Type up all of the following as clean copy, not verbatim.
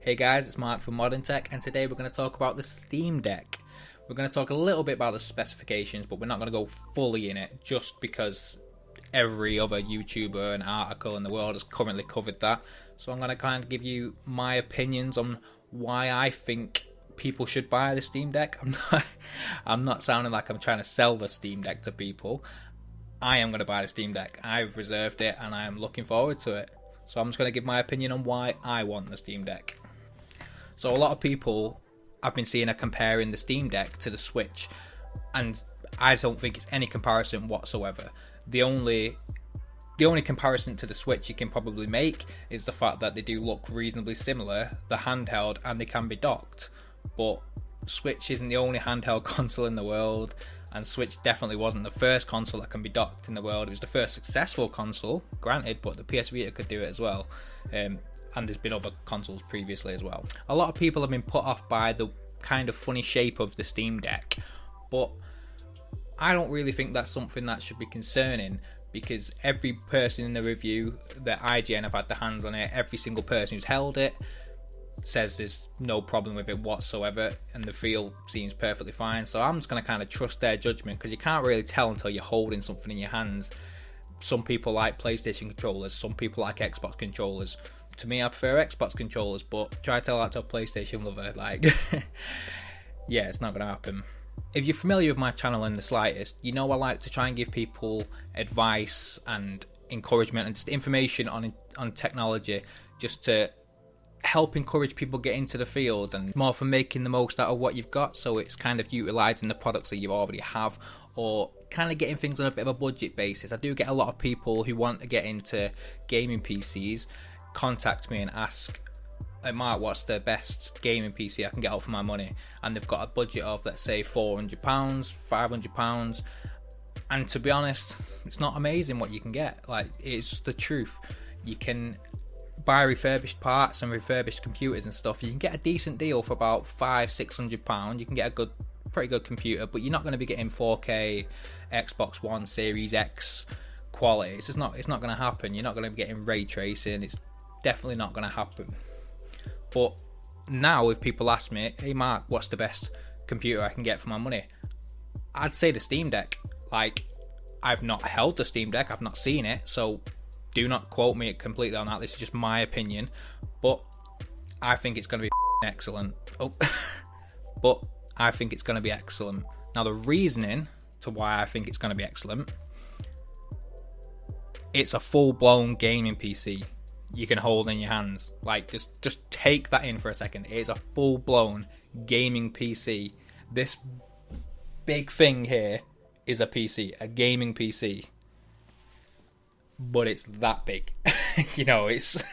Hey guys, it's Mark from Modern Tech, and today we're going to talk about the Steam Deck. We're going to talk a little bit about the specifications, but we're not going to go fully in it, just because every other YouTuber and article in the world has currently covered that. So I'm going to kind of give you my opinions on why I think people should buy the Steam Deck. I'm not sounding like I'm trying to sell the Steam Deck to people. I am going to buy the Steam Deck. I've reserved it, and I am looking forward to it. So I'm just going to give my opinion on why I want the Steam Deck. So a lot of people I've been seeing are comparing the Steam Deck to the Switch, and I don't think it's any comparison whatsoever. The only comparison to the Switch you can probably make is the fact that they do look reasonably similar, the handheld, and they can be docked. But Switch isn't the only handheld console in the world, and Switch definitely wasn't the first console that can be docked in the world. It was the first successful console, granted, but the PS Vita could do it as well. And there's been other consoles previously as well. A lot of people have been put off by the kind of funny shape of the Steam Deck, but I don't really think that's something that should be concerning, because every person in the review that IGN have had their hands on it, every single person who's held it says there's no problem with it whatsoever, and the feel seems perfectly fine. So I'm just going to kind of trust their judgment, because you can't really tell until you're holding something in your hands. Some people like PlayStation controllers, some people like Xbox controllers. To me, I prefer Xbox controllers, but try to tell that to a PlayStation lover, like, yeah, it's not going to happen. If you're familiar with my channel in the slightest, you know I like to try and give people advice and encouragement and just information on technology, just to help encourage people get into the field, and more for making the most out of what you've got. So it's kind of utilising the products that you already have, or kind of getting things on a bit of a budget basis. I do get a lot of people who want to get into gaming PCs contact me and ask, hey Mark, what's the best gaming PC I can get out for my money? And they've got a budget of, let's say, £400, £500, and to be honest, it's not amazing what you can get. Like, it's just the truth. You can buy refurbished parts and refurbished computers and stuff. You can get a decent deal for about £500-600. You can get a pretty good computer, but you're not going to be getting 4K Xbox One Series X quality. It's not going to happen. You're not going to be getting ray tracing. It's definitely not going to happen. But now, if people ask me, hey Mark, what's the best computer I can get for my money? I'd say the Steam Deck. Like, I've not held the Steam Deck, I've not seen it, so do not quote me completely on that. This is just my opinion, but I think it's going to be excellent. But I think it's going to be excellent. Now, the reasoning to why I think it's going to be excellent, it's a full-blown gaming PC you can hold in your hands. Like, just take that in for a second. It is a full-blown gaming PC. This big thing here is a PC, a gaming PC. But it's that big. You know, it's...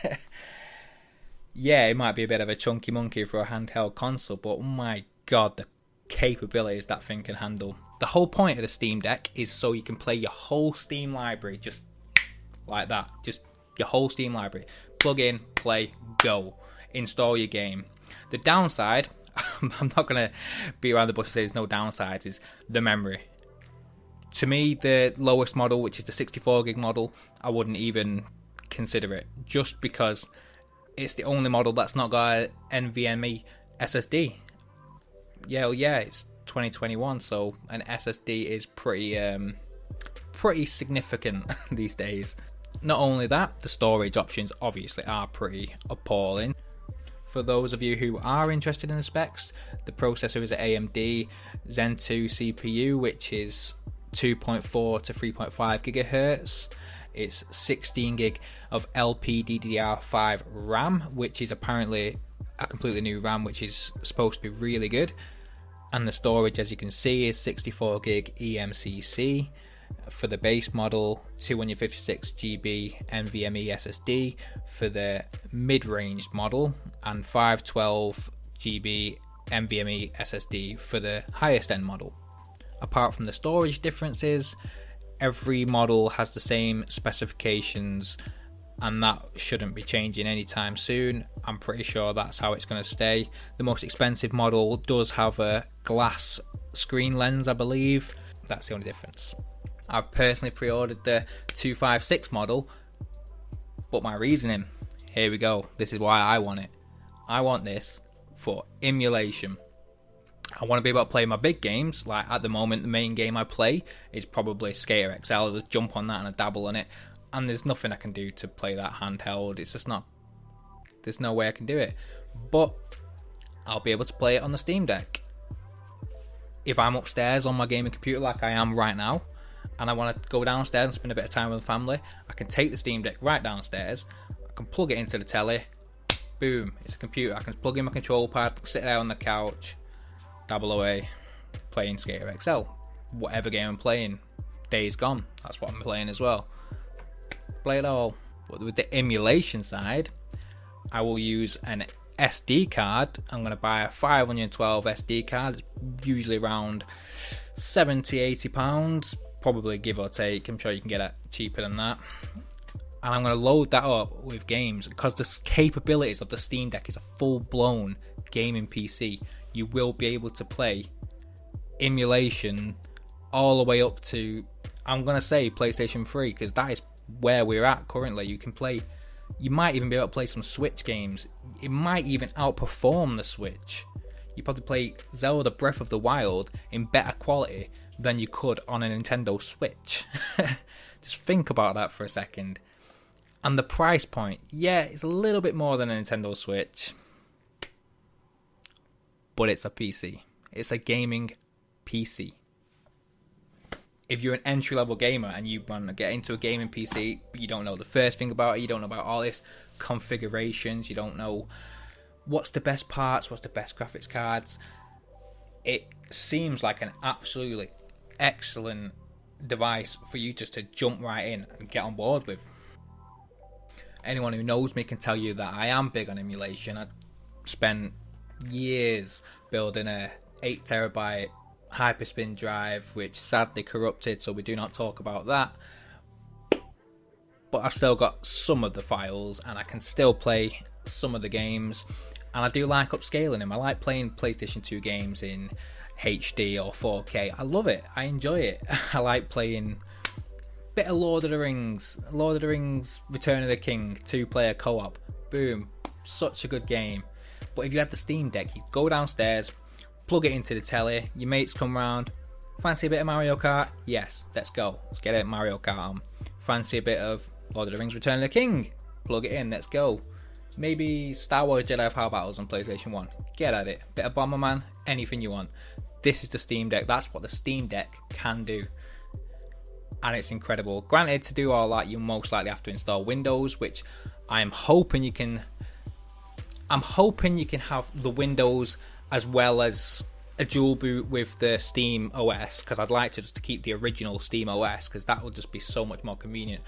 yeah, it might be a bit of a chunky monkey for a handheld console, but oh my god, the capabilities that thing can handle. The whole point of the Steam Deck is so you can play your whole Steam library just like that. Just your whole Steam library. Plug in, play, go. Install your game. The downside, I'm not going to beat around the bush and say there's no downsides, is the memory. To me, the lowest model, which is the 64 gig model, I wouldn't even consider it, just because it's the only model that's not got an NVMe SSD. Yeah, it's 2021, so an SSD is pretty significant these days. Not only that, the storage options obviously are pretty appalling. For those of you who are interested in the specs, the processor is an AMD Zen 2 CPU, which is 2.4 to 3.5 gigahertz. It's 16 gig of LPDDR5 RAM, which is apparently a completely new RAM, which is supposed to be really good. And the storage, as you can see, is 64 gig eMCC. For the base model, 256 GB NVMe SSD for the mid-range model, and 512 GB NVMe SSD for the highest end model. Apart from the storage differences, every model has the same specifications, and that shouldn't be changing anytime soon. I'm pretty sure that's how it's going to stay. The most expensive model does have a glass screen lens, I believe. That's the only difference. I've personally pre-ordered the 256 model, but my reasoning, here we go, this is why I want it. I want this for emulation. I want to be able to play my big games. Like at the moment, the main game I play is probably Skater XL. I just jump on that and I dabble in it, and there's nothing I can do to play that handheld. It's just not. There's no way I can do it. But I'll be able to play it on the Steam Deck. If I'm upstairs on my gaming computer like I am right now, and I want to go downstairs and spend a bit of time with the family, I can take the Steam Deck right downstairs. I can plug it into the telly. Boom! It's a computer. I can plug in my control pad, sit there on the couch, dabble away, playing Skater XL. Whatever game I'm playing, Days Gone, that's what I'm playing as well. Play it all. But with the emulation side, I will use an SD card. I'm going to buy a 512 SD card. It's usually around £70-80, probably give or take. I'm sure you can get it cheaper than that. And I'm going to load that up with games, because the capabilities of the Steam Deck is a full-blown gaming PC. You will be able to play emulation all the way up to, I'm going to say, PlayStation 3, because that is where we're at currently. You can play, you might even be able to play some Switch games. It might even outperform the Switch. You probably play Zelda Breath of the Wild in better quality than you could on a Nintendo Switch. Just think about that for a second. And the price point, yeah, it's a little bit more than a Nintendo Switch, but it's a PC. It's a gaming PC. If you're an entry-level gamer and you want to get into a gaming PC, but you don't know the first thing about it, you don't know about all this configurations, you don't know what's the best parts, what's the best graphics cards, it seems like an absolutely excellent device for you just to jump right in and get on board with. Anyone who knows me can tell you that I am big on emulation. I spent years building a 8TB hyperspin drive, which sadly corrupted, so we do not talk about that. But I've still got some of the files, and I can still play some of the games, and I do like upscaling them. I like playing PlayStation 2 games in HD or 4K. I love it. I enjoy it. I like playing bit of Lord of the Rings, Return of the King, 2-player co-op. Boom. Such a good game. But if you had the Steam Deck, you go downstairs, plug it into the telly, your mates come round, fancy a bit of Mario Kart? Yes, let's go. Let's get a Mario Kart on. Fancy a bit of Lord of the Rings, Return of the King? Plug it in, let's go. Maybe Star Wars Jedi Power Battles on PlayStation 1. Get at it. Bit of Bomberman, anything you want. This is the Steam Deck. That's what the Steam Deck can do. And it's incredible. Granted, to do all that, you most likely have to install Windows, which I'm hoping you can have the Windows as well as a dual boot with the Steam OS, because I'd like to just keep the original Steam OS, because that will just be so much more convenient.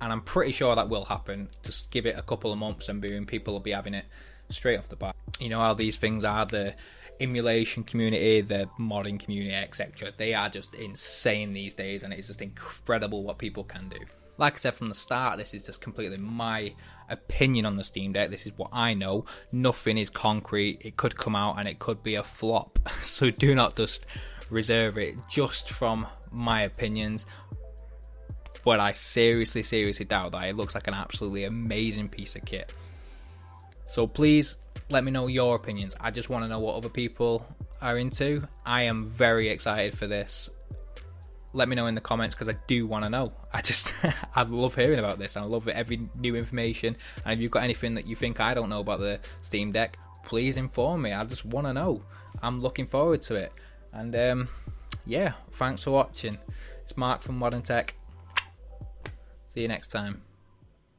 And I'm pretty sure that will happen. Just give it a couple of months and boom, people will be having it straight off the bat. You know how these things are, the emulation community, the modding community, etc. They are just insane these days, and it's just incredible what people can do. Like I said from the start, this is just completely my opinion on the Steam Deck. This is what I know. Nothing is concrete. It could come out and it could be a flop. So do not just reserve it just from my opinions. But I seriously doubt that. It looks like an absolutely amazing piece of kit. So please let me know your opinions. I just want to know what other people are into. I am very excited for this. Let me know in the comments, because I do want to know. I love hearing about this. I love every new information. And if you've got anything that you think I don't know about the Steam Deck, please inform me. I just want to know. I'm looking forward to it. And yeah, thanks for watching. It's Mark from Modern Tech. See you next time.